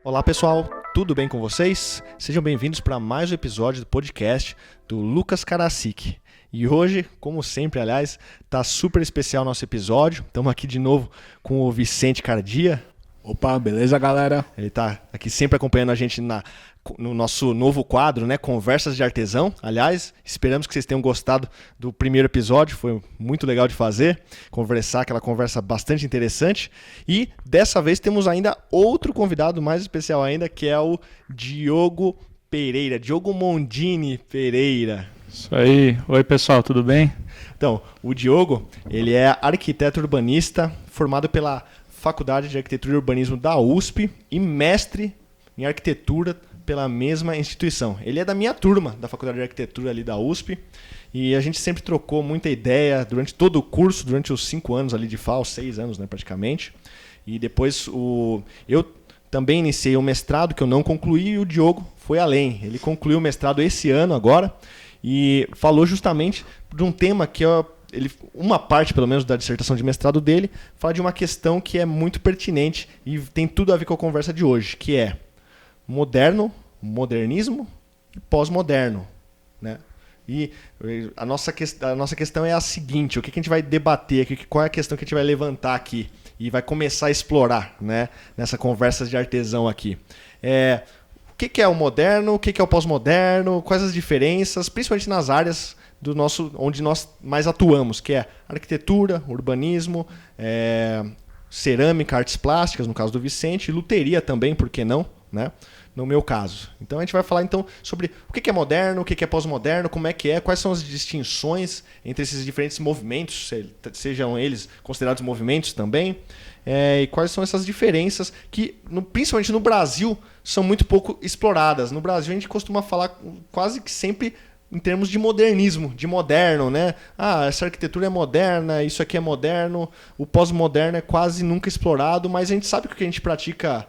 Olá pessoal, tudo bem com vocês? Sejam bem-vindos para mais um episódio do podcast do Lucas Karasik. E hoje, como sempre, aliás, tá super especial o nosso episódio. Estamos aqui de novo com o Vicente Cardia. Opa, beleza, galera? Ele tá aqui sempre acompanhando a gente no nosso novo quadro, né? Conversas de Artesão. Aliás, esperamos que vocês tenham gostado do primeiro episódio. Foi muito legal de fazer, conversar, aquela conversa bastante interessante. E dessa vez temos ainda outro convidado mais especial ainda, que é o Diogo Pereira, Diogo Mondini Pereira. Isso aí. Oi, pessoal, tudo bem? Então, o Diogo, ele é arquiteto urbanista, formado pela Faculdade de Arquitetura e Urbanismo da USP e mestre em arquitetura pela mesma instituição. Ele é da minha turma da Faculdade de Arquitetura ali da USP e a gente sempre trocou muita ideia durante todo o curso, durante os 5 anos ali de FAO, 6 anos, né, praticamente. E depois eu também iniciei um mestrado que eu não concluí e o Diogo foi além. Ele concluiu o mestrado esse ano agora e falou justamente de um tema que uma parte, pelo menos, da dissertação de mestrado dele fala de uma questão que é muito pertinente e tem tudo a ver com a conversa de hoje, que é modernismo e pós-moderno, né? E a nossa questão é a seguinte: o que a gente vai debater aqui, qual é a questão que a gente vai levantar aqui e vai começar a explorar, né, nessa conversa de artesão aqui. O que é o moderno, o que é o pós-moderno, quais as diferenças, principalmente nas áreas onde nós mais atuamos, que é arquitetura, urbanismo, cerâmica, artes plásticas, no caso do Vicente, e luteria também, por que não, né? No meu caso. Então a gente vai falar então sobre o que é moderno, o que é pós-moderno, como é que é, quais são as distinções entre esses diferentes movimentos, sejam eles considerados movimentos também, e quais são essas diferenças que, principalmente no Brasil, são muito pouco exploradas. No Brasil a gente costuma falar quase que sempre em termos de modernismo, de moderno, né? Essa arquitetura é moderna, isso aqui é moderno, o pós-moderno é quase nunca explorado, mas a gente sabe que o que a gente pratica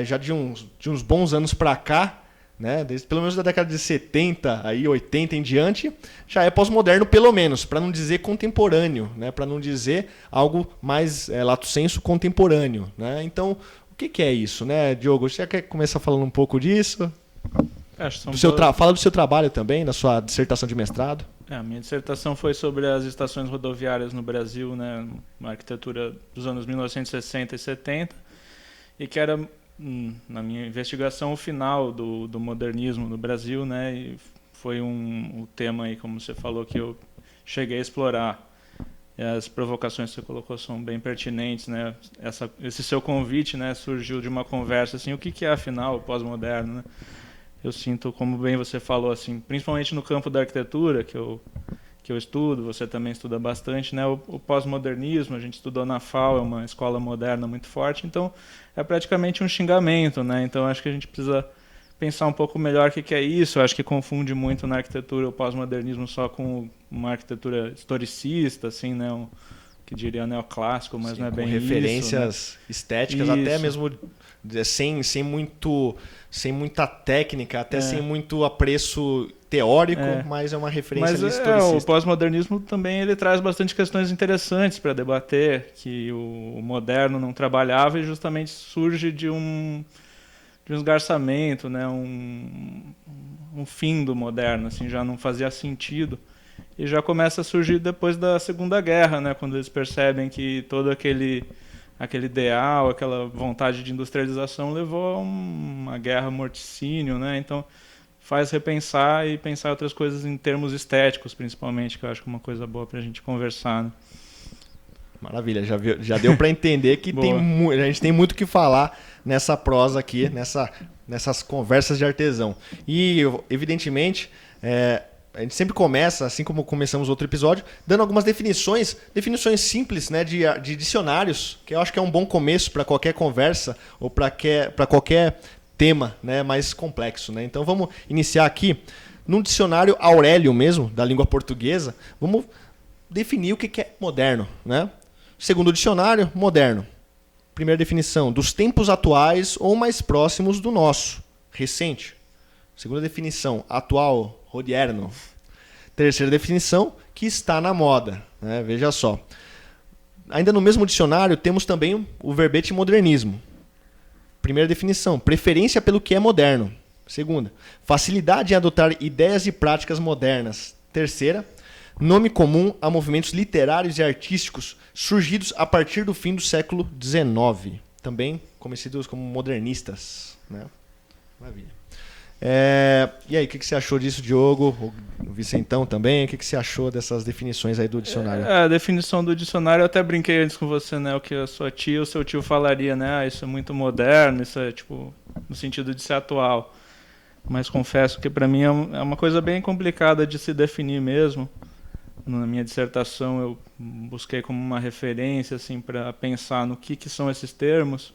já de uns bons anos para cá, né? Pelo menos da década de 70, aí 80 em diante, já é pós-moderno pelo menos, para não dizer contemporâneo, né? Para não dizer algo mais lato sensu contemporâneo, né? Então, o que é isso, né, Diogo? Você quer começar falando um pouco disso? Fala do seu trabalho também, da sua dissertação de mestrado. A minha dissertação foi sobre as estações rodoviárias no Brasil, né, uma arquitetura dos anos 1960 e 70, e que era, na minha investigação, o final do modernismo no Brasil, né, e foi o tema aí, como você falou, que eu cheguei a explorar. E as provocações que você colocou são bem pertinentes, né? Esse seu convite, né, surgiu de uma conversa assim, o que é afinal o pós-moderno, né? Eu sinto, como bem você falou, assim, principalmente no campo da arquitetura, que eu estudo, você também estuda bastante, né? O pós-modernismo, a gente estudou na FAO, é uma escola moderna muito forte, então é praticamente um xingamento, né? Então acho que a gente precisa pensar um pouco melhor o que é isso. Eu acho que confunde muito na arquitetura o pós-modernismo só com uma arquitetura historicista, assim, né? Que diria neoclássico, mas sim, não é bem referências isso, né? estéticas, isso. Até mesmo sem muita técnica, até sem muito apreço teórico, mas é uma referência historicista. O pós-modernismo também ele traz bastante questões interessantes para debater, que o moderno não trabalhava e justamente surge de um esgarçamento, né? um fim do moderno, assim, já não fazia sentido. E já começa a surgir depois da Segunda Guerra, né? Quando eles percebem que todo aquele ideal, aquela vontade de industrialização levou a uma guerra morticínio, né? Então faz repensar e pensar outras coisas em termos estéticos, principalmente, que eu acho que é uma coisa boa para a gente conversar, né? Maravilha, já deu para entender que a gente tem muito o que falar nessa prosa aqui, nessas conversas de artesão. E, evidentemente, a gente sempre começa, assim como começamos outro episódio, dando algumas definições simples, né, de dicionários, que eu acho que é um bom começo para qualquer conversa ou para qualquer tema, né, mais complexo, né? Então vamos iniciar aqui num dicionário Aurélio mesmo, da língua portuguesa. Vamos definir o que é moderno, né? Segundo o dicionário, moderno. Primeira definição, dos tempos atuais ou mais próximos do nosso. Recente. Segunda definição, atual, odierno. Terceira definição, que está na moda, né? Veja só. ainda no mesmo dicionário, temos também o verbete modernismo. Primeira definição, preferência pelo que é moderno. Segunda, facilidade em adotar ideias e práticas modernas. Terceira, nome comum a movimentos literários e artísticos surgidos a partir do fim do século XIX. Também conhecidos como modernistas. Né? Maravilha. E aí, o que você achou disso, Diogo? O Vicentão também, o que você achou dessas definições aí do dicionário? A definição do dicionário, eu até brinquei antes com você, né? O que a sua tia, o seu tio falaria, né? Isso é muito moderno, isso é tipo no sentido de ser atual. Mas confesso que para mim é uma coisa bem complicada de se definir mesmo. Na minha dissertação eu busquei como uma referência assim para pensar no que são esses termos.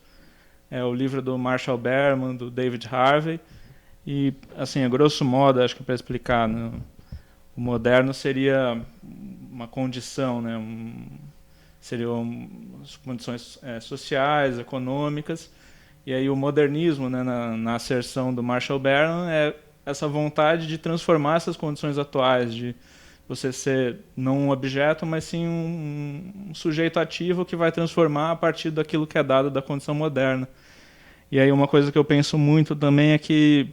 É o livro do Marshall Berman, do David Harvey. E, assim, a grosso modo, acho que para explicar, né, o moderno seria uma condição, né, seriam as condições sociais, econômicas, e aí o modernismo, né, na asserção do Marshall Berman, é essa vontade de transformar essas condições atuais, de você ser não um objeto, mas sim um sujeito ativo que vai transformar a partir daquilo que é dado da condição moderna. E aí uma coisa que eu penso muito também é que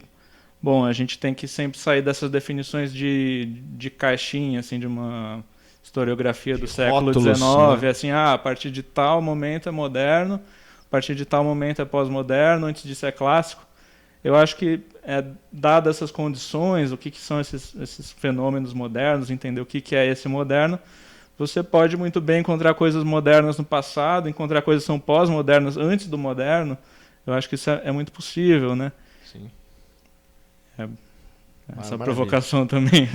bom, a gente tem que sempre sair dessas definições de caixinha, assim, de uma historiografia do século XIX, né? Assim, a partir de tal momento é moderno, a partir de tal momento é pós-moderno, antes disso é clássico. Eu acho que, dadas essas condições, o que são esses fenômenos modernos, entender o que é esse moderno, você pode muito bem encontrar coisas modernas no passado, encontrar coisas que são pós-modernas antes do moderno. Eu acho que isso é muito possível, né? Sim. Essa provocação também.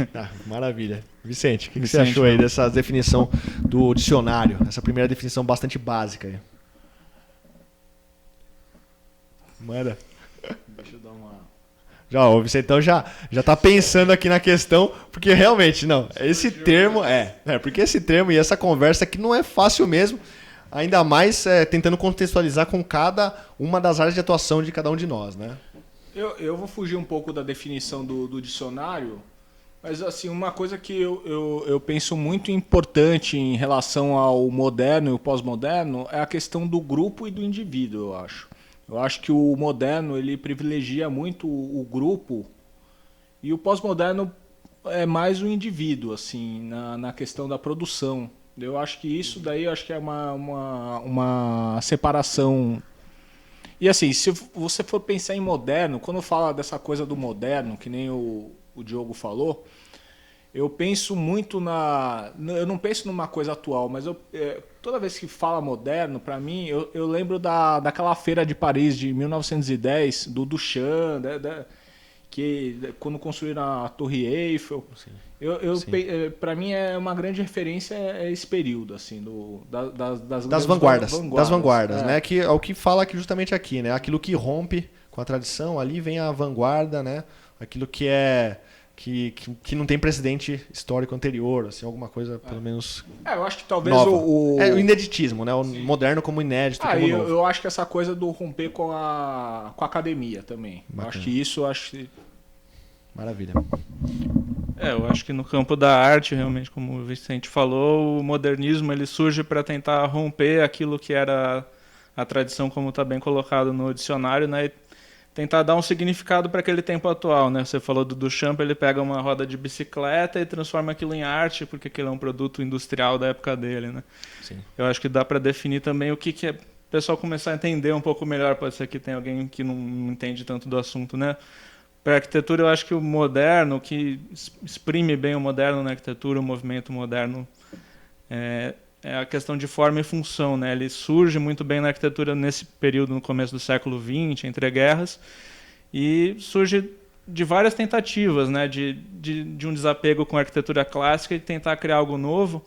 Maravilha. Vicente, o que você achou aí dessa definição do dicionário? Essa primeira definição bastante básica aí. Manda. Deixa eu dar uma... O Vicentão já tá pensando aqui na questão, porque realmente, não, esse termo, porque esse termo e essa conversa aqui não é fácil mesmo, ainda mais tentando contextualizar com cada uma das áreas de atuação de cada um de nós, né? Eu vou fugir um pouco da definição do dicionário, mas assim, uma coisa que eu penso muito importante em relação ao moderno e o pós-moderno é a questão do grupo e do indivíduo, eu acho. Eu acho que o moderno ele privilegia muito o grupo e o pós-moderno é mais o indivíduo, assim, na questão da produção. Eu acho que isso daí eu acho que é uma separação. E assim, se você for pensar em moderno, quando fala dessa coisa do moderno, que nem o Diogo falou, eu penso muito eu não penso numa coisa atual, mas toda vez que fala moderno, para mim, eu lembro daquela feira de Paris de 1910, do Duchamp, que quando construíram a Torre Eiffel. Para mim é uma grande referência esse período assim das vanguardas, né? Que é o que fala aqui, justamente aqui, né? Aquilo que rompe com a tradição, ali vem a vanguarda, né? Aquilo que que não tem precedente histórico anterior, assim, alguma coisa pelo menos. Eu acho que talvez nova. O ineditismo, né? O moderno como inédito. Como novo. Eu acho que essa coisa do romper com a academia também. Eu acho que isso, maravilha. Eu acho que no campo da arte, realmente, como o Vicente falou, o modernismo ele surge para tentar romper aquilo que era a tradição, como está bem colocado no dicionário, né? E tentar dar um significado para aquele tempo atual, né? Você falou do Duchamp, ele pega uma roda de bicicleta e transforma aquilo em arte, porque aquilo é um produto industrial da época dele, né? Sim. Eu acho que dá para definir também o que é o pessoal começar a entender um pouco melhor, pode ser que tem alguém que não entende tanto do assunto, né? Para a arquitetura, eu acho que o moderno, o que exprime bem o moderno na arquitetura, o movimento moderno, é a questão de forma e função, né? Ele surge muito bem na arquitetura nesse período, no começo do século XX, entre guerras, e surge de várias tentativas, né? De um desapego com a arquitetura clássica e tentar criar algo novo.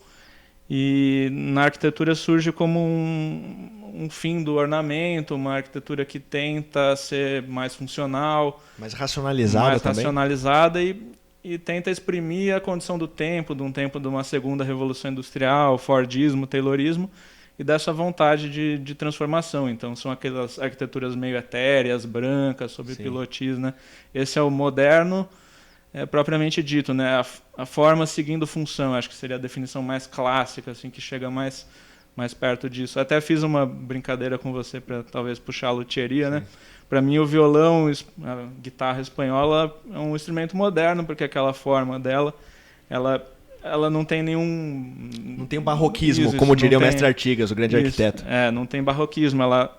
E na arquitetura surge como um fim do ornamento, uma arquitetura que tenta ser mais funcional, mais racionalizada também. Racionalizada e tenta exprimir a condição do tempo, de uma segunda revolução industrial, Fordismo, Taylorismo, e dessa vontade de transformação. Então são aquelas arquiteturas meio etéreas, brancas, sobre pilotis, né? Esse é o moderno, propriamente dito, né? A forma seguindo função, acho que seria a definição mais clássica, assim, que chega mais mais perto disso. Até fiz uma brincadeira com você para talvez puxar a luthieria, né? Para mim o violão, a guitarra espanhola é um instrumento moderno, porque aquela forma dela, ela não tem nenhum... Não tem um barroquismo, como diria o mestre Artigas, o grande arquiteto. Não tem barroquismo, ela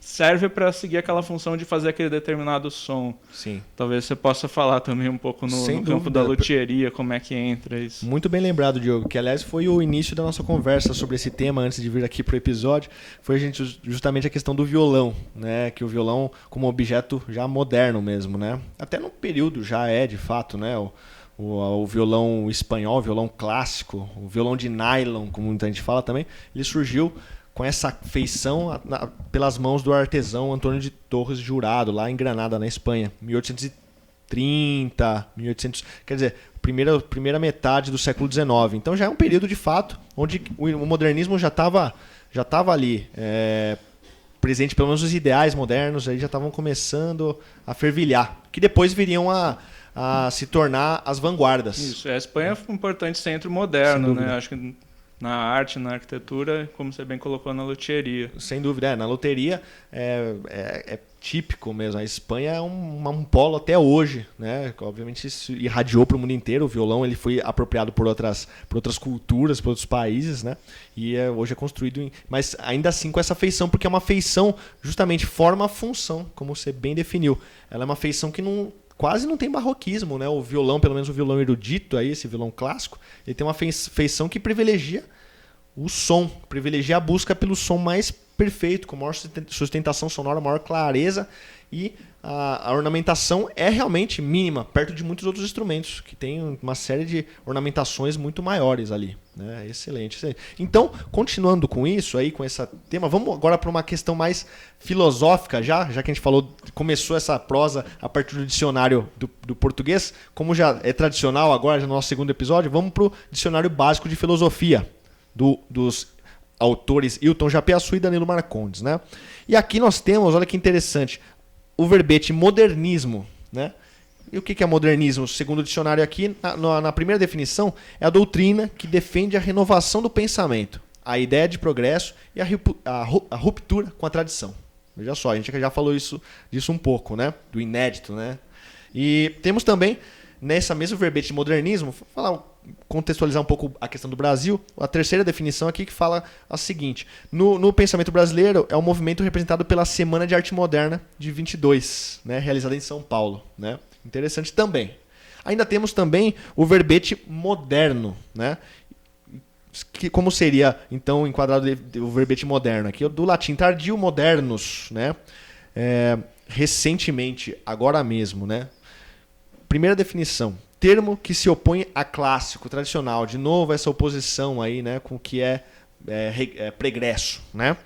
serve para seguir aquela função de fazer aquele determinado som. Sim. Talvez você possa falar também um pouco no campo da luthieria, como é que entra isso. Muito bem lembrado, Diogo, que aliás foi o início da nossa conversa sobre esse tema antes de vir aqui para o episódio. Foi justamente a questão do violão, né? Que o violão como objeto já moderno mesmo, né? Até no período já é, de fato, né? O violão espanhol, o violão clássico, o violão de nylon, como muita gente fala também, ele surgiu com essa feição pelas mãos do artesão Antônio de Torres Jurado, lá em Granada, na Espanha, 1830, 1800, quer dizer, primeira metade do século XIX. Então já é um período, de fato, onde o modernismo já estava ali, presente, pelo menos os ideais modernos aí já estavam começando a fervilhar, que depois viriam a se tornar as vanguardas. Isso, a Espanha foi um importante centro moderno, né? Acho que na arte, na arquitetura, como você bem colocou, na luthieria. Sem dúvida, na luthieria é típico mesmo. A Espanha é um polo até hoje, né? Obviamente isso irradiou para o mundo inteiro. O violão ele foi apropriado por outras culturas, por outros países, né? E hoje é construído, mas ainda assim com essa feição, porque é uma feição justamente forma-função, como você bem definiu. Ela é uma feição que quase não tem barroquismo, né? O violão, pelo menos o violão erudito, aí, esse violão clássico, ele tem uma feição que privilegia o som, privilegia a busca pelo som mais perfeito, com maior sustentação sonora, maior clareza, e a ornamentação é realmente mínima, perto de muitos outros instrumentos, que tem uma série de ornamentações muito maiores ali. Né? Excelente, excelente. Então, continuando com isso, aí, com esse tema, vamos agora para uma questão mais filosófica, já que a gente começou essa prosa a partir do dicionário do português, como já é tradicional agora, no nosso segundo episódio, vamos para o dicionário básico de filosofia dos autores Hilton Jappiaçu e Danilo Marcondes. Né? E aqui nós temos, olha que interessante, o verbete modernismo, né? E o que é modernismo? Segundo o dicionário aqui, na primeira definição, é a doutrina que defende a renovação do pensamento, a ideia de progresso e a ruptura com a tradição. Veja só, a gente já falou disso um pouco, né? Do inédito, né? E temos também, nessa mesma verbete de modernismo, contextualizar um pouco a questão do Brasil, a terceira definição aqui que fala a seguinte: no pensamento brasileiro é um movimento representado pela Semana de Arte Moderna de 22, né, realizada em São Paulo. Né? Interessante também. Ainda temos também o verbete moderno, né? Como seria então enquadrado o verbete moderno aqui? Do latim tardio, modernos, né? Recentemente, agora mesmo, né? Primeira definição: termo que se opõe a clássico, tradicional. De novo, essa oposição aí, né, com o que é pregresso. Né?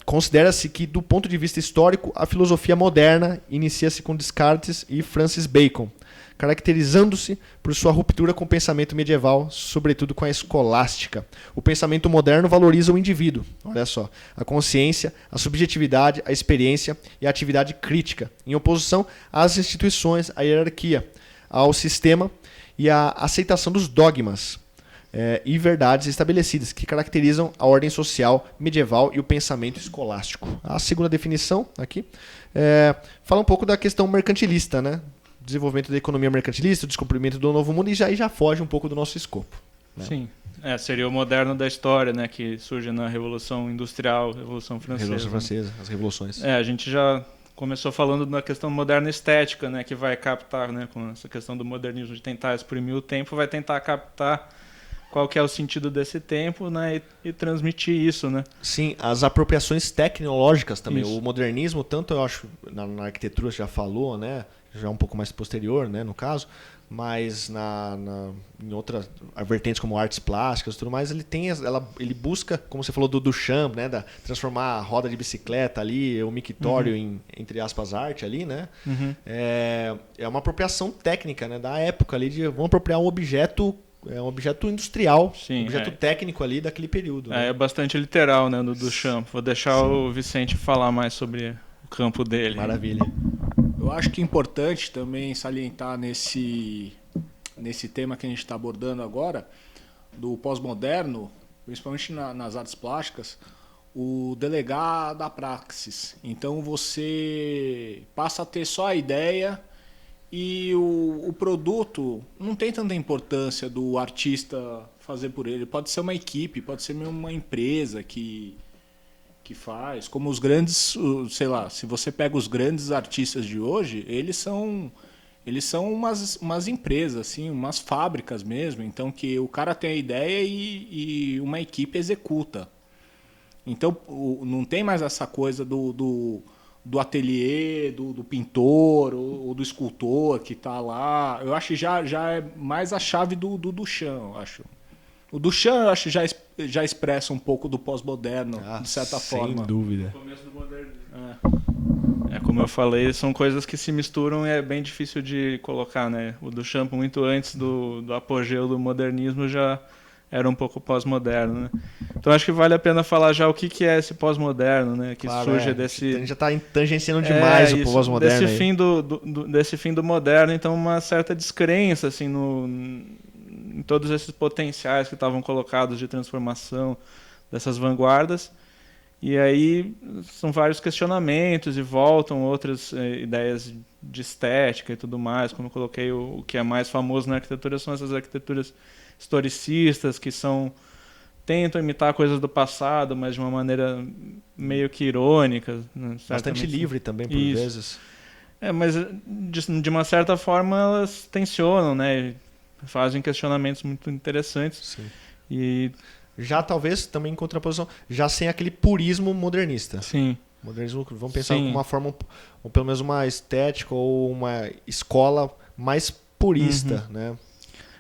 Considera-se que, do ponto de vista histórico, a filosofia moderna inicia-se com Descartes e Francis Bacon, caracterizando-se por sua ruptura com o pensamento medieval, sobretudo com a escolástica. O pensamento moderno valoriza o indivíduo, olha só, a consciência, a subjetividade, a experiência e a atividade crítica, em oposição às instituições, à hierarquia, ao sistema e à aceitação dos dogmas e verdades estabelecidas que caracterizam a ordem social medieval e o pensamento escolástico. A segunda definição aqui fala um pouco da questão mercantilista, né? Desenvolvimento da economia mercantilista, o descobrimento do novo mundo, e já foge um pouco do nosso escopo. Né? Sim, seria o moderno da história, né? Que surge na Revolução Industrial, Revolução Francesa. Revolução Francesa, as revoluções. A gente já começou falando da questão moderna estética, né, que vai captar, né, com essa questão do modernismo de tentar exprimir o tempo, vai tentar captar qual que é o sentido desse tempo, né, e transmitir isso, né? Sim, as apropriaçõões tecnológicas também. Isso. O modernismo, tanto eu acho, na arquitetura já falou, né, já um pouco mais posterior, né, no caso, mas em outras vertentes como artes plásticas e tudo mais, ele busca, como você falou do Duchamp, né, transformar a roda de bicicleta ali, o mictório em, entre aspas, arte ali, né? É uma apropriação técnica, né, da época ali, vamos apropriar um objeto industrial, Sim, objeto técnico ali daquele período. Né? É bastante literal, né, do Duchamp. Vou deixar o Vicente falar mais sobre o campo dele. Maravilha. Eu acho que é importante também salientar nesse tema que a gente está abordando agora, do pós-moderno, principalmente nas artes plásticas, o delegar da praxis. Então você passa a ter só a ideia e o produto não tem tanta importância do artista fazer por ele. Pode ser uma equipe, pode ser mesmo uma empresa que faz. Como os grandes, sei lá, se você pega os grandes artistas de hoje, eles são umas empresas, assim, umas fábricas mesmo. Então que o cara tem a ideia e uma equipe executa. Então não tem mais essa coisa do ateliê, do pintor ou do escultor que está lá. Eu acho que já é mais a chave do Duchamp, eu acho. O Duchamp, eu acho que já expressa um pouco do pós-moderno, de certa forma. Sem dúvida. O começo do modernismo. Como eu falei, são coisas que se misturam e é bem difícil de colocar, né? O Duchamp, muito antes do apogeu do modernismo, já era um pouco pós-moderno, né? Então acho que vale a pena falar já o que é esse pós-moderno, né? Que claro, surge desse... A gente já está tangenciando demais o pós-moderno. Desse fim do moderno, então uma certa descrença assim, em todos esses potenciais que estavam colocados de transformação dessas vanguardas. E aí são vários questionamentos e voltam outras ideias de estética e tudo mais. Como eu coloquei, o que é mais famoso na arquitetura são essas arquiteturas historicistas que tentam imitar coisas do passado, mas de uma maneira meio que irônica. Né? Bastante livre também, por vezes. Mas de uma certa forma elas tensionam, né? Fazem questionamentos muito interessantes. Sim. E já talvez também em contraposição, já sem aquele purismo modernista. Sim. Modernismo, vamos pensar em uma forma, ou pelo menos uma estética ou uma escola mais purista, né?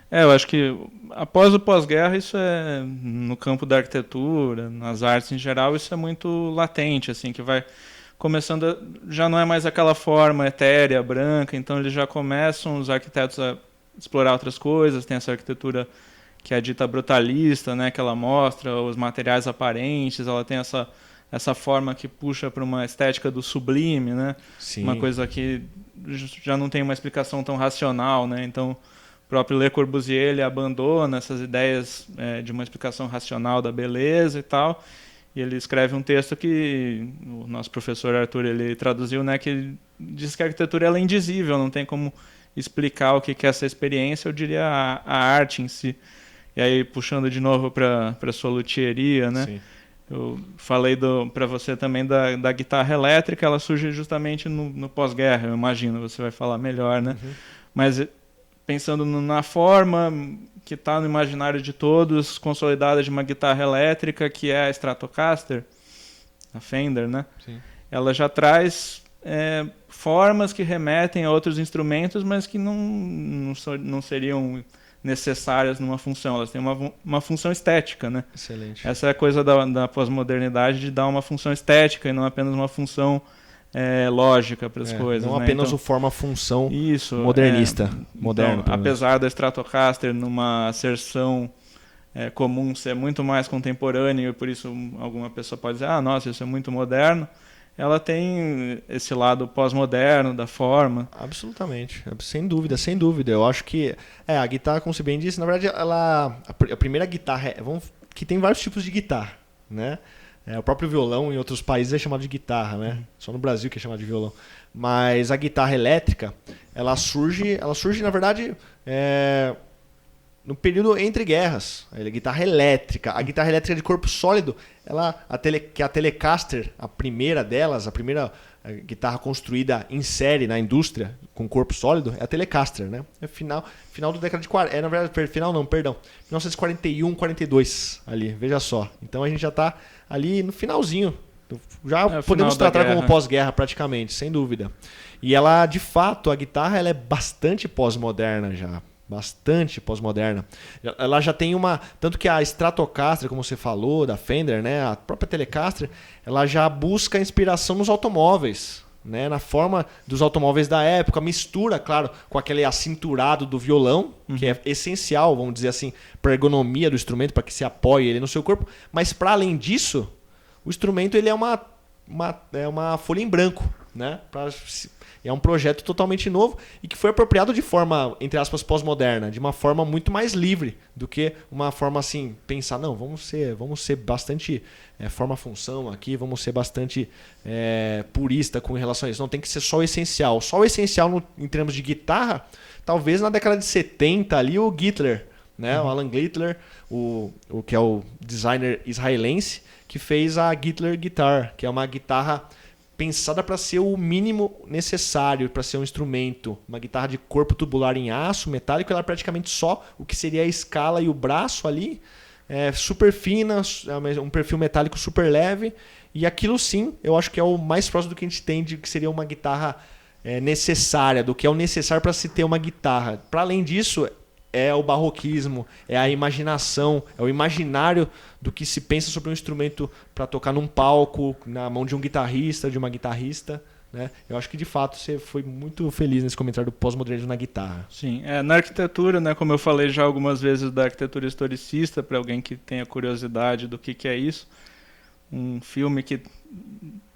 Eu acho que após o pós-guerra, isso é no campo da arquitetura, nas artes em geral, isso é muito latente, assim, que vai começando, já não é mais aquela forma etérea, branca, então eles já começam, os arquitetos, a explorar outras coisas, tem essa arquitetura que é dita brutalista, né, que ela mostra os materiais aparentes, ela tem essa forma que puxa para uma estética do sublime, né? Sim. Uma coisa que já não tem uma explicação tão racional, né? Então, o próprio Le Corbusier ele abandona essas ideias de uma explicação racional da beleza e tal, e ele escreve um texto que o nosso professor Arthur ele traduziu, né, que diz que a arquitetura ela é indizível, não tem como explicar o que é essa experiência, eu diria a arte em si. E aí, puxando de novo para a sua luthieria, né? Sim. Eu falei para você também da guitarra elétrica, ela surge justamente no pós-guerra, eu imagino, você vai falar melhor, né? Uhum. Mas pensando na forma que está no imaginário de todos, consolidada de uma guitarra elétrica, que é a Stratocaster, a Fender, né? Sim. Ela já traz formas que remetem a outros instrumentos, mas que não seriam necessárias numa função, elas têm uma função estética, né? Excelente. Essa é a coisa da pós-modernidade, de dar uma função estética e não apenas uma função lógica para as coisas. Não né? apenas então, o forma função isso, modernista. Moderno. Então, apesar da Stratocaster numa aserção comum ser muito mais contemporâneo e por isso alguma pessoa pode dizer, nossa, isso é muito moderno, ela tem esse lado pós-moderno da forma. Absolutamente, sem dúvida, sem dúvida. Eu acho que a guitarra, como você bem disse, na verdade, a primeira guitarra, que tem vários tipos de guitarra, né? O próprio violão em outros países é chamado de guitarra, né? Só no Brasil que é chamado de violão. Mas a guitarra elétrica, ela surge na verdade, no período entre guerras. A guitarra elétrica. A guitarra elétrica de corpo sólido, que é a Telecaster, a primeira delas, a primeira guitarra construída em série na indústria com corpo sólido, é a Telecaster, né? É final do década de 40. Na verdade, final não, perdão. 1941, 42 ali, veja só. Então a gente já está ali no finalzinho. Já podemos tratar como pós-guerra praticamente, sem dúvida. E ela, de fato, a guitarra ela é bastante pós-moderna já. Bastante pós-moderna. Ela já tem tanto que a Stratocaster, como você falou, da Fender, né, a própria Telecaster, ela já busca inspiração nos automóveis, né, na forma dos automóveis da época, mistura, claro, com aquele acinturado do violão, que é essencial, vamos dizer assim, para a ergonomia do instrumento, para que se apoie ele no seu corpo, mas para além disso, o instrumento ele é uma folha em branco, né? É um projeto totalmente novo e que foi apropriado de forma, entre aspas, pós-moderna, de uma forma muito mais livre do que uma forma assim, pensar, não, vamos ser bastante forma-função aqui, vamos ser bastante purista com relação a isso. Não tem que ser só o essencial. Só o essencial em termos de guitarra, talvez na década de 70 ali o Gittler, né? O Alan Gittler, o que é o designer israelense, que fez a Gittler Guitar, que é uma guitarra pensada para ser o mínimo necessário para ser um instrumento. Uma guitarra de corpo tubular em aço, metálico, ela é praticamente só o que seria a escala e o braço ali, super fina, um perfil metálico super leve. E aquilo sim, eu acho que é o mais próximo do que a gente tem de que seria uma guitarra necessária, do que é o necessário para se ter uma guitarra. Para além disso, é o barroquismo, é a imaginação, é o imaginário do que se pensa sobre um instrumento para tocar num palco, na mão de um guitarrista, de uma guitarrista, né? Eu acho que de fato você foi muito feliz nesse comentário do pós-modernismo na guitarra. Sim, na arquitetura, né, como eu falei já algumas vezes da arquitetura historicista, para alguém que tenha curiosidade do que é isso, um filme que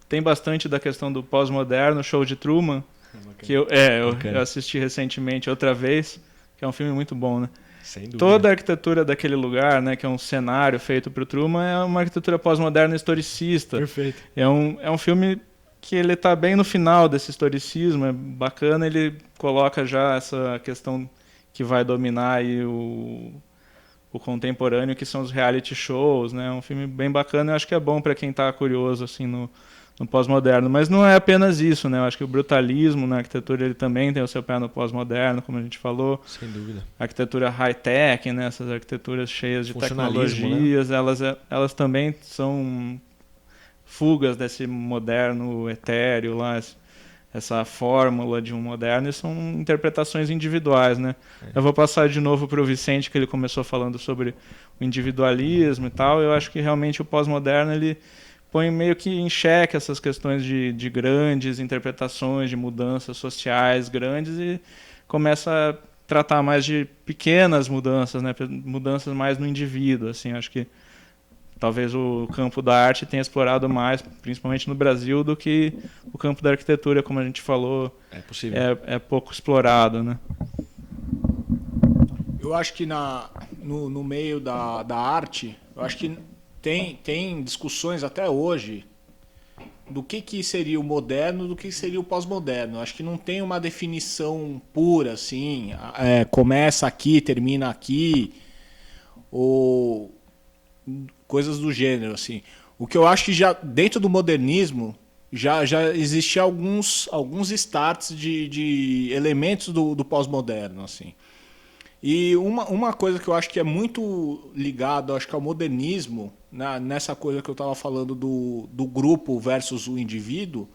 tem bastante da questão do pós-moderno, Show de Truman, que eu assisti recentemente outra vez, que é um filme muito bom, né? Sem dúvida. Toda a arquitetura daquele lugar, né, que é um cenário feito para o Truman, é uma arquitetura pós-moderna historicista. Perfeito. É um filme que ele está bem no final desse historicismo, é bacana, ele coloca já essa questão que vai dominar aí o contemporâneo, que são os reality shows, né? É um filme bem bacana, eu acho que é bom para quem está curioso assim no pós-moderno, mas não é apenas isso, né? Eu acho que o brutalismo na arquitetura ele também tem o seu pé no pós-moderno, como a gente falou. Sem dúvida. A arquitetura high-tech, né? Essas arquiteturas cheias de Funcionalismo, tecnologias, né? elas também são fugas desse moderno etéreo lá, essa fórmula de um moderno, e são interpretações individuais, né? Eu vou passar de novo para o Vicente, que ele começou falando sobre o individualismo e tal. Eu acho que realmente o pós-moderno ele põe meio que em xeque essas questões de grandes interpretações, de mudanças sociais grandes, e começa a tratar mais de pequenas mudanças, né? Mudanças mais no indivíduo. Assim, acho que talvez o campo da arte tenha explorado mais, principalmente no Brasil, do que o campo da arquitetura, como a gente falou, é pouco explorado, né? Eu acho que no meio da arte, eu acho que tem discussões até hoje do que seria o moderno, do que seria o pós-moderno. Acho que não tem uma definição pura, assim, começa aqui, termina aqui, ou coisas do gênero, assim. O que eu acho que já dentro do modernismo já existia alguns starts de elementos do pós-moderno, assim. E uma coisa que eu acho que é muito ligado, acho que ao modernismo, nessa coisa que eu estava falando do grupo versus o indivíduo,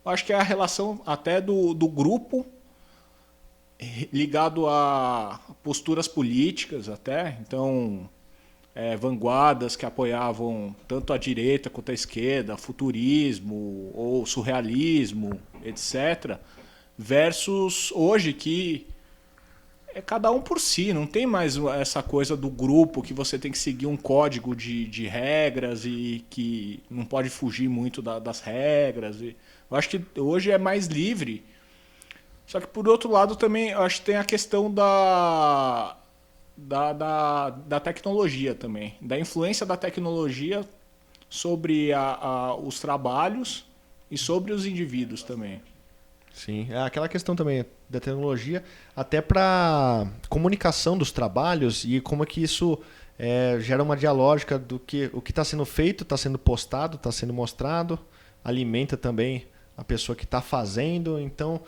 eu acho que é a relação até do grupo ligado a posturas políticas até. Então, vanguardas que apoiavam tanto a direita quanto a esquerda, futurismo ou surrealismo, etc. Versus hoje que é cada um por si, não tem mais essa coisa do grupo que você tem que seguir um código de regras e que não pode fugir muito das regras. Eu acho que hoje é mais livre. Só que, por outro lado, também eu acho que tem a questão da tecnologia também, da influência da tecnologia sobre os trabalhos e sobre os indivíduos também. Sim, é aquela questão também da tecnologia, até para comunicação dos trabalhos e como é que isso gera uma dialógica do que o que está sendo feito, está sendo postado, está sendo mostrado, alimenta também a pessoa que está fazendo. Então,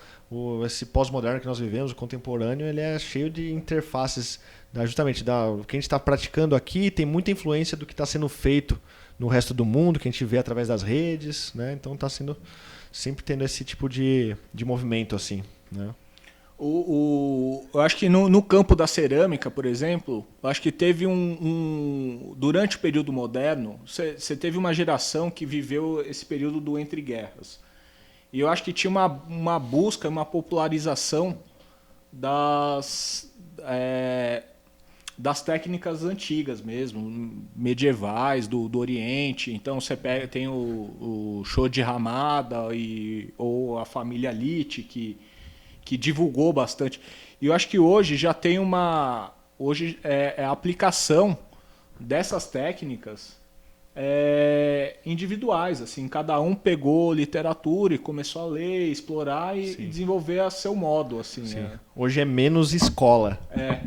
esse pós-moderno que nós vivemos, o contemporâneo, ele é cheio de interfaces, justamente o que a gente está praticando aqui tem muita influência do que está sendo feito no resto do mundo, que a gente vê através das redes, né? Então está sendo sempre tendo esse tipo de movimento assim, né? Eu acho que no campo da cerâmica, por exemplo, eu acho que teve durante o período moderno, você teve uma geração que viveu esse período do entre guerras. E eu acho que tinha uma busca, uma popularização das técnicas antigas mesmo, medievais, do Oriente. Então você tem o Shoji Hamada ou a família Litt, que divulgou bastante. E eu acho que hoje já tem Hoje é a aplicação dessas técnicas individuais. Assim, cada um pegou literatura e começou a ler, explorar e desenvolver a seu modo. Assim, Hoje é menos escola.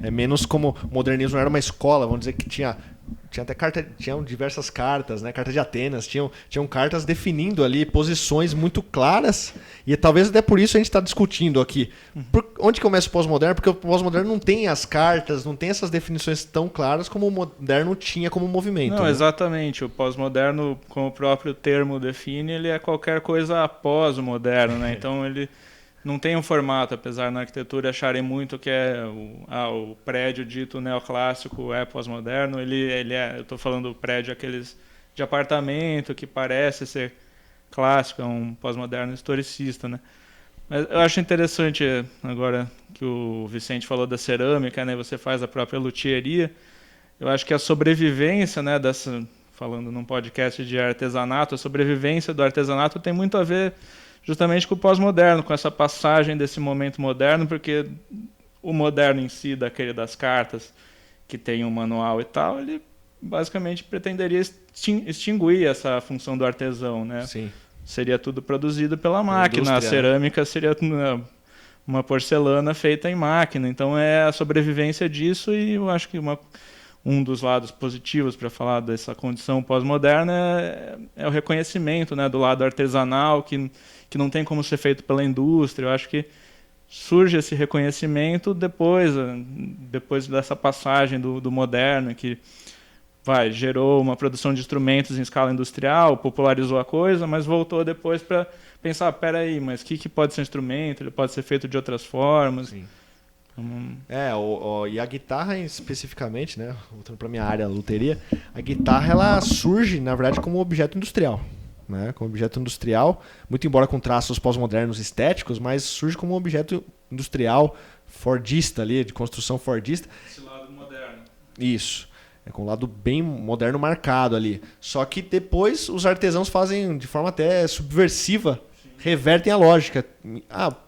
É menos como o modernismo era uma escola, vamos dizer que tinha até tinham diversas cartas, né? Carta de Atenas, tinham cartas definindo ali posições muito claras, e talvez até por isso a gente está discutindo aqui. Onde começa o pós-moderno? Porque o pós-moderno não tem as cartas, não tem essas definições tão claras como o moderno tinha como movimento. Não, né? Exatamente. O pós-moderno, como o próprio termo define, ele é qualquer coisa após o moderno, né? Então ele não tem um formato, apesar na arquitetura acharem muito que o prédio dito neoclássico é pós-moderno. Eu estou falando do prédio aqueles de apartamento que parece ser clássico, é um pós-moderno historicista, né? Mas eu acho interessante agora que o Vicente falou da cerâmica, né? Você faz a própria luthieria. Eu acho que a sobrevivência, né, falando num podcast de artesanato, a sobrevivência do artesanato tem muito a ver justamente com o pós-moderno, com essa passagem desse momento moderno, porque o moderno em si, daquele das cartas, que tem um manual e tal, ele basicamente pretenderia extinguir essa função do artesão, né? Sim. Seria tudo produzido pela máquina, a cerâmica seria uma porcelana feita em máquina, então é a sobrevivência disso, e eu acho que um dos lados positivos para falar dessa condição pós-moderna é o reconhecimento, né, do lado artesanal, que não tem como ser feito pela indústria. Eu acho que surge esse reconhecimento depois dessa passagem do moderno, que gerou uma produção de instrumentos em escala industrial, popularizou a coisa, mas voltou depois para pensar, peraí, mas o que pode ser um instrumento? Ele pode ser feito de outras formas. Sim. E a guitarra especificamente, né, voltando para minha área, a luteria, a guitarra ela surge, na verdade, como objeto industrial. Né, como objeto industrial, muito embora com traços pós-modernos estéticos, mas surge como um objeto industrial fordista ali, de construção fordista. Esse lado moderno. Isso. É com um lado bem moderno marcado ali. Só que depois os artesãos fazem de forma até subversiva, revertem a lógica.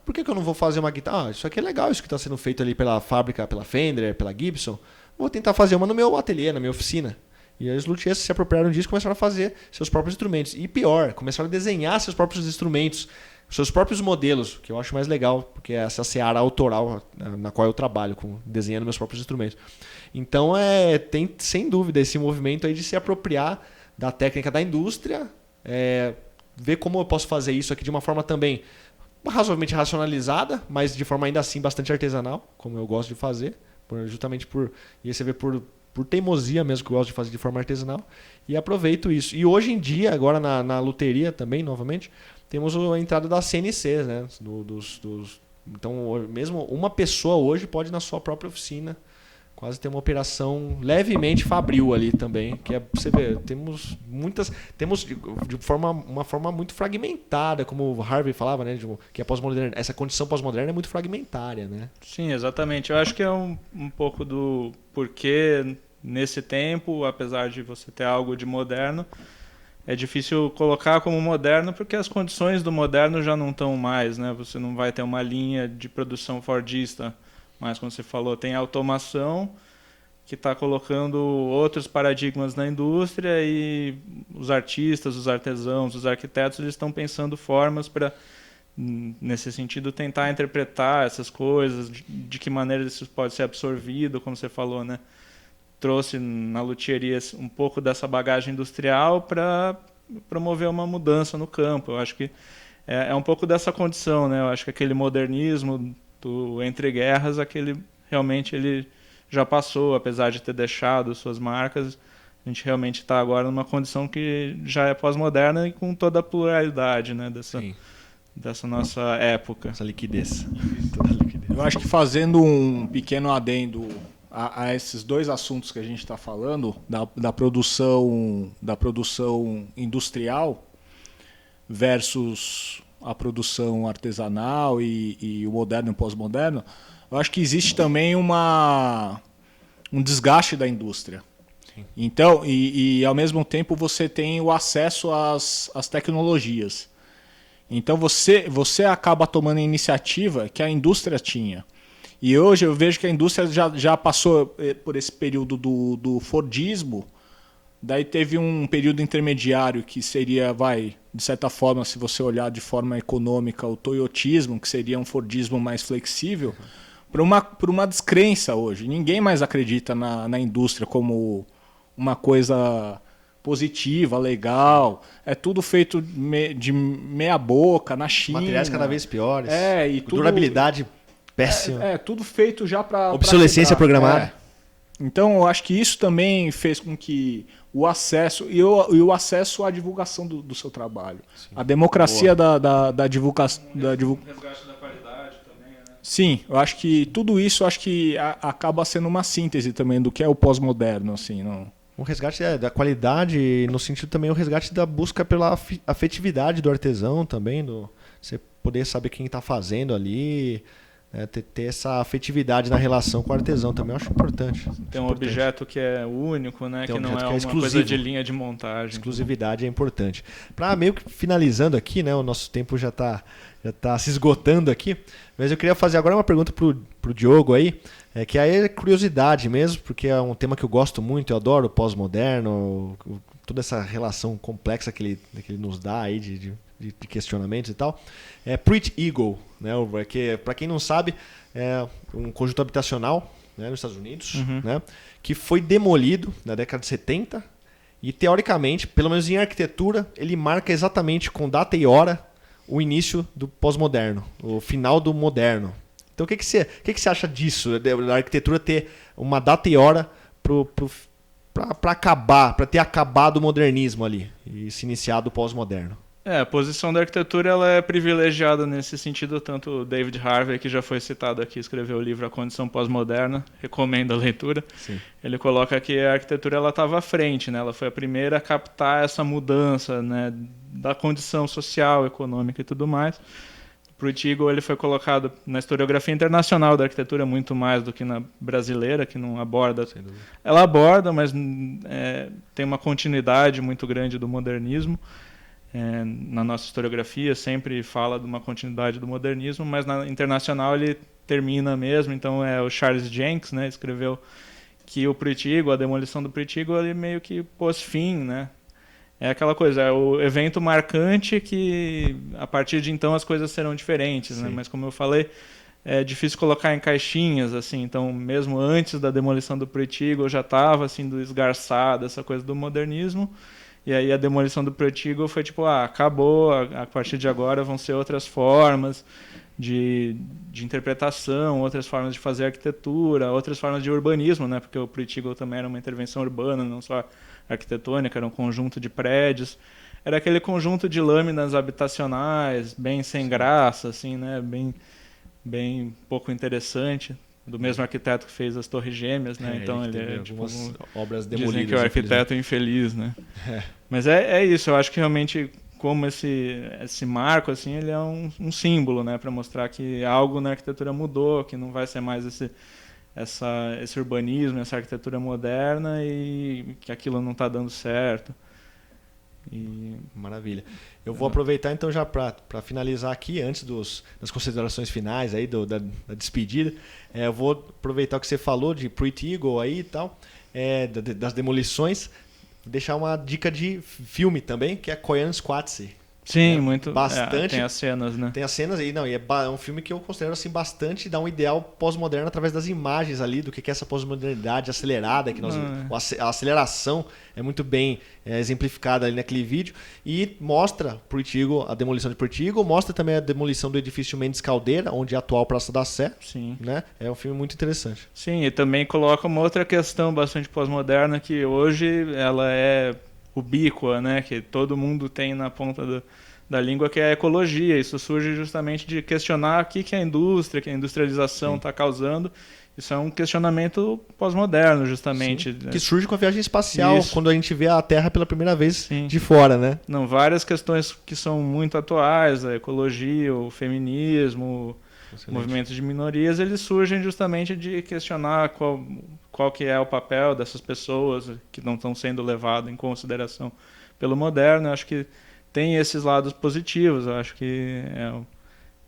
Por que eu não vou fazer uma guitarra? Isso aqui é legal, isso que está sendo feito ali pela fábrica, pela Fender, pela Gibson. Vou tentar fazer uma no meu ateliê, na minha oficina. E os luthiers se apropriaram disso e começaram a fazer seus próprios instrumentos. E pior, começaram a desenhar seus próprios instrumentos, seus próprios modelos, que eu acho mais legal, porque é essa seara autoral na qual eu trabalho, desenhando meus próprios instrumentos. Então, tem sem dúvida esse movimento aí de se apropriar da técnica da indústria, ver como eu posso fazer isso aqui de uma forma também razoavelmente racionalizada, mas de forma ainda assim bastante artesanal, como eu gosto de fazer, justamente e aí você vê por teimosia mesmo, que eu gosto de fazer de forma artesanal, e aproveito isso. E hoje em dia, agora na luteria também, novamente, temos a entrada das CNCs, né? Então, mesmo uma pessoa hoje pode, na sua própria oficina, quase ter uma operação levemente fabril ali também, que você vê, temos uma forma muito fragmentada, como o Harvey falava, né, que a pós-moderna, essa condição pós-moderna é muito fragmentária, né? Sim, exatamente. Eu acho que é um pouco do porquê nesse tempo, apesar de você ter algo de moderno, é difícil colocar como moderno, porque as condições do moderno já não estão mais, né? Você não vai ter uma linha de produção fordista, mas como você falou, tem automação que está colocando outros paradigmas na indústria, e os artistas, os artesãos, os arquitetos, eles estão pensando formas para, nesse sentido, tentar interpretar essas coisas, de que maneira isso pode ser absorvido, como você falou, né? Trouxe na luthieria um pouco dessa bagagem industrial para promover uma mudança no campo. Eu acho que é um pouco dessa condição, né? Eu acho que aquele modernismo do entre guerras, realmente ele já passou, apesar de ter deixado suas marcas. A gente realmente está agora numa condição que já é pós-moderna e com toda a pluralidade, né, dessa nossa época. Essa liquidez. Eu acho que, fazendo um pequeno adendo a esses dois assuntos que a gente está falando, da produção industrial versus a produção artesanal e o moderno e o pós-moderno, eu acho que existe também um um desgaste da indústria. Então, e ao mesmo tempo você tem o acesso às tecnologias. Então você acaba tomando a iniciativa que a indústria tinha. E hoje eu vejo que a indústria já passou por esse período do Fordismo. Daí teve um período intermediário que seria, de certa forma, se você olhar de forma econômica, o toyotismo, que seria um Fordismo mais flexível, por uma descrença hoje. Ninguém mais acredita na indústria como uma coisa positiva, legal. É tudo feito de meia boca, na China. Materiais cada vez piores. E tudo, durabilidade péssima. Tudo feito já para obsolescência programada. Então, eu acho que isso também fez com que o acesso e o acesso à divulgação do seu trabalho. Sim. A democracia da divulgação. Resgate da qualidade também, né? Sim, eu acho que tudo isso acaba sendo uma síntese também do que é o pós-moderno, assim, não. Um resgate da qualidade, no sentido também o resgate da busca pela afetividade do artesão também, você poder saber quem está fazendo ali, né, ter essa afetividade na relação com o artesão também, eu acho importante. Tem um objeto que é único, né, que não é uma exclusivo. Coisa de linha de montagem. Exclusividade é importante. Para meio que finalizando aqui, né, o nosso tempo já está se esgotando aqui, mas eu queria fazer agora uma pergunta pro Diogo aí, que aí é curiosidade mesmo, porque é um tema que eu gosto muito, eu adoro o pós-moderno, toda essa relação complexa que ele nos dá aí de questionamentos e tal. Pretty Eagle, né, que para quem não sabe, é um conjunto habitacional, né, nos Estados Unidos, né, que foi demolido na década de 70 e teoricamente, pelo menos em arquitetura, ele marca exatamente com data e hora o início do pós-moderno, o final do moderno. Então o que você acha disso, da arquitetura ter uma data e hora para ter acabado o modernismo ali e se iniciado o pós-moderno? A posição da arquitetura ela é privilegiada nesse sentido, tanto o David Harvey, que já foi citado aqui, escreveu o livro A Condição Pós-Moderna, recomendo a leitura. Sim. Ele coloca que a arquitetura estava à frente, né? Ela foi a primeira a captar essa mudança, né, da condição social, econômica e tudo mais. O Pretty Eagle ele foi colocado na historiografia internacional da arquitetura muito mais do que na brasileira, que não aborda. Ela aborda, mas tem uma continuidade muito grande do modernismo. Na nossa historiografia sempre fala de uma continuidade do modernismo, mas na internacional ele termina mesmo. Então o Charles Jenkins, né, escreveu que o Pretty Eagle, a demolição do Pretty Eagle, ele meio que pôs fim, né? É aquela coisa, é o evento marcante que a partir de então as coisas serão diferentes, né? Mas como eu falei, é difícil colocar em caixinhas, assim. Então mesmo antes da demolição do Pretty Eagle já estava assim do esgarçado essa coisa do modernismo. E aí a demolição do Pretty Eagle foi tipo, acabou, a partir de agora vão ser outras formas de interpretação, outras formas de fazer arquitetura, outras formas de urbanismo, né? Porque o Pretty Eagle também era uma intervenção urbana, não só arquitetônica, era um conjunto de prédios. Era aquele conjunto de lâminas habitacionais, bem sem graça, assim, né? Bem pouco interessante. Do mesmo arquiteto que fez as Torres Gêmeas, né? Então ele é tipo obras demolidas. Dizem que é o arquiteto infeliz, né? Mas é isso, eu acho que realmente como esse marco assim, ele é um símbolo, né, para mostrar que algo na arquitetura mudou, que não vai ser mais esse urbanismo, essa arquitetura moderna e que aquilo não está dando certo. Maravilha. Eu vou aproveitar então já para finalizar aqui, antes das considerações finais aí da despedida, eu vou aproveitar o que você falou de Pretty Eagle aí e tal, das demolições, deixar uma dica de filme também, que é Koyaanisqatsi. Sim, muito. Bastante. Tem as cenas, né? Tem as cenas aí, não, e é um filme que eu considero assim bastante, dá um ideal pós-moderno através das imagens ali, do que é essa pós-modernidade acelerada, a aceleração é muito bem exemplificada ali naquele vídeo, e mostra Pretty Eagle, a demolição de Pretty Eagle, mostra também a demolição do edifício Mendes Caldeira, onde é a atual Praça da Sé. Sim. Né? É um filme muito interessante. Sim, e também coloca uma outra questão bastante pós-moderna, que hoje ela é ubíqua, né, que todo mundo tem na ponta da língua, que é a ecologia. Isso surge justamente de questionar o que a indústria, que a industrialização está causando. Isso é um questionamento pós-moderno, justamente. Sim, que surge com a viagem espacial, isso. Quando a gente vê a Terra pela primeira vez Sim. de fora, né? Não, várias questões que são muito atuais, a ecologia, o feminismo, movimentos de minorias, eles surgem justamente de questionar qual que é o papel dessas pessoas que não estão sendo levadas em consideração pelo moderno. Eu acho que tem esses lados positivos. Eu acho que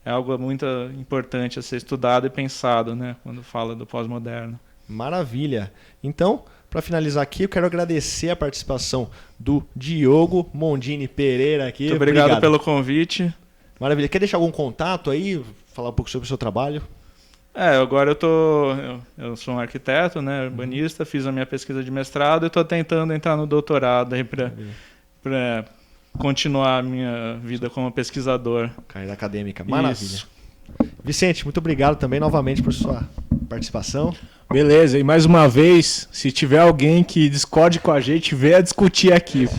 é algo muito importante a ser estudado e pensado, né, quando fala do pós-moderno. Maravilha. Então, para finalizar aqui, eu quero agradecer a participação do Diogo Mondini Pereira aqui. Muito obrigado pelo convite. Maravilha. Quer deixar algum contato aí? Falar um pouco sobre o seu trabalho? Agora eu sou um arquiteto, né, urbanista, fiz a minha pesquisa de mestrado e estou tentando entrar no doutorado aí para continuar a minha vida como pesquisador. Carreira acadêmica. Maravilha. Isso. Vicente, muito obrigado também novamente por sua participação. Beleza, e mais uma vez, se tiver alguém que discorde com a gente, venha discutir aqui.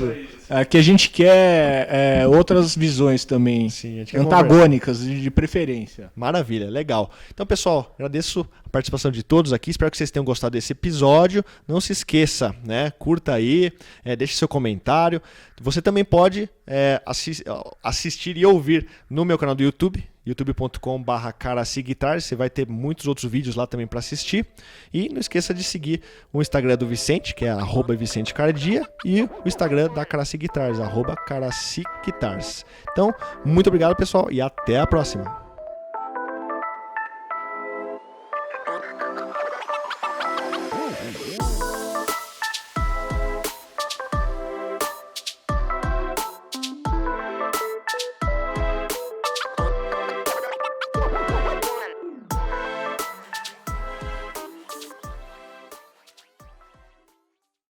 Aqui a gente quer outras visões também, Sim, a gente quer antagônicas, de preferência. Maravilha, legal. Então, pessoal, agradeço a participação de todos aqui. Espero que vocês tenham gostado desse episódio. Não se esqueça, né? Curta aí, deixe seu comentário. Você também pode assistir e ouvir no meu canal do YouTube, youtube.com/caraciguitar. Você vai ter muitos outros vídeos lá também para assistir. E não esqueça de seguir o Instagram do Vicente, que é @VicenteCardia, e o Instagram da Caraci Guitars, @CaraciGuitars. Então, muito obrigado, pessoal, e até a próxima.